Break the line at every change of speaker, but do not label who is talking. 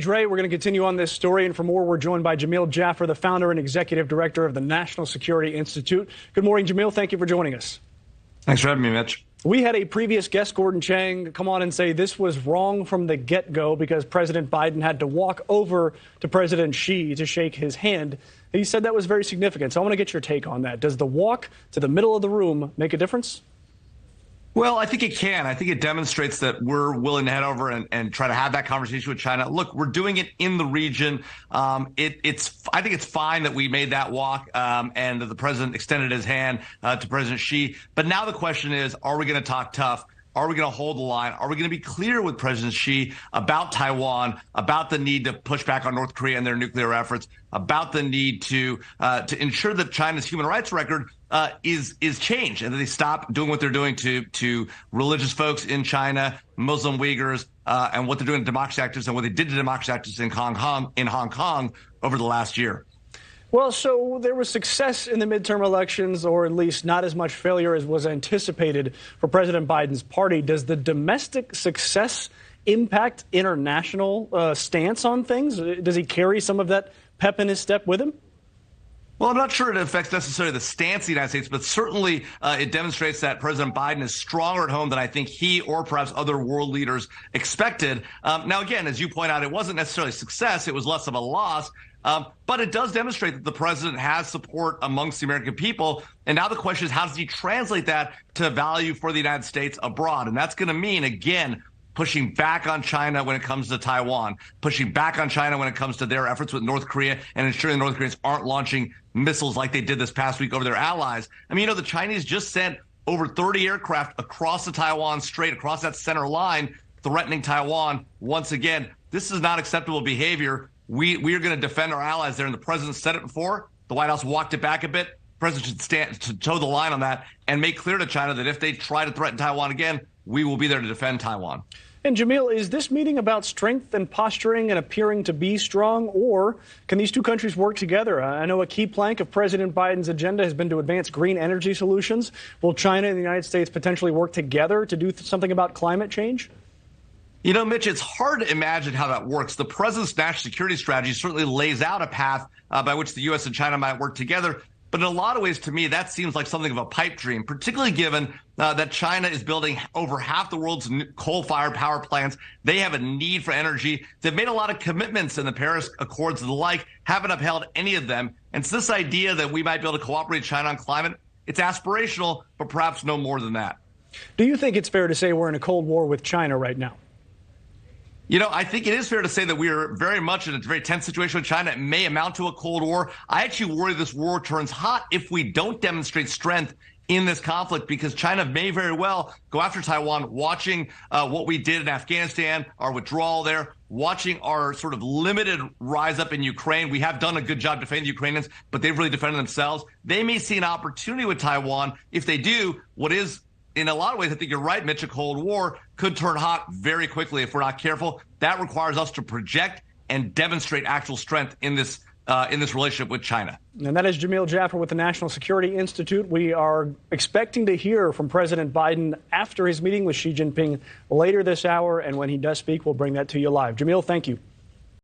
Dre, we're going to continue on this story, and for more, we're joined by Jamil Jaffer, the founder and executive director of the National Security Institute. Good morning, Jamil. Thank you for joining us.
Thanks for having me, Mitch.
We had a previous guest, Gordon Chang, come on and say this was wrong from the get-go because President Biden had to walk over to President Xi to shake his hand. He said that was very significant. So I want to get your take on that. Does the walk to the middle of the room make a difference?
Well, I think it can. I think it demonstrates that we're willing to head over and try to have that conversation with China. Look, we're doing it in the region. I think it's fine that we made that walk and that the president extended his hand to President Xi. But now the question is, are we going to talk tough? Are we going to hold the line? Are we going to be clear with President Xi about Taiwan, about the need to push back on North Korea and their nuclear efforts, about the need to ensure that China's human rights record is changed and that they stop doing what they're doing to religious folks in China, Muslim Uyghurs, and what they're doing to democracy activists and what they did to democracy activists in Hong Kong over the last year.
Well, so there was success in the midterm elections, or at least not as much failure as was anticipated for President Biden's party. Does the domestic success impact international stance on things? Does he carry some of that pep in his step with him?
Well, I'm not sure it affects necessarily the stance of the United States, but certainly it demonstrates that President Biden is stronger at home than I think he or perhaps other world leaders expected. Now, again, as you point out, it wasn't necessarily success. It was less of a loss. But it does demonstrate that the president has support amongst the American people. And now the question is, how does he translate that to value for the United States abroad? And that's going to mean, again, pushing back on China when it comes to Taiwan, pushing back on China when it comes to their efforts with North Korea and ensuring the North Koreans aren't launching missiles like they did this past week over their allies. I mean, the Chinese just sent over 30 aircraft across the Taiwan Strait, across that center line, threatening Taiwan. Once again, this is not acceptable behavior. We are going to defend our allies there, and the president said it before. The White House walked it back a bit. The president should stand to toe the line on that and make clear to China that if they try to threaten Taiwan again, we will be there to defend Taiwan.
And Jamil, is this meeting about strength and posturing and appearing to be strong, or can these two countries work together? I know a key plank of President Biden's agenda has been to advance green energy solutions. Will China and the United States potentially work together to do something about climate change?
Mitch, it's hard to imagine how that works. The president's national security strategy certainly lays out a path by which the U.S. and China might work together. But in a lot of ways, to me, that seems like something of a pipe dream, particularly given that China is building over half the world's coal-fired power plants. They have a need for energy. They've made a lot of commitments in the Paris Accords and the like, haven't upheld any of them. And so this idea that we might be able to cooperate with China on climate, it's aspirational, but perhaps no more than that.
Do you think it's fair to say we're in a Cold War with China right now?
I think it is fair to say that we are very much in a very tense situation with China. It may amount to a Cold War. I actually worry this war turns hot if we don't demonstrate strength in this conflict, because China may very well go after Taiwan, watching what we did in Afghanistan, our withdrawal there, watching our sort of limited rise up in Ukraine. We have done a good job defending the Ukrainians, but they've really defended themselves. They may see an opportunity with Taiwan. If they do, what is, in a lot of ways, I think you're right, Mitch, a Cold War could turn hot very quickly if we're not careful. That requires us to project and demonstrate actual strength in this relationship with China.
And that is Jamil Jaffer with the National Security Institute. We are expecting to hear from President Biden after his meeting with Xi Jinping later this hour. And when he does speak, we'll bring that to you live. Jamil, thank you.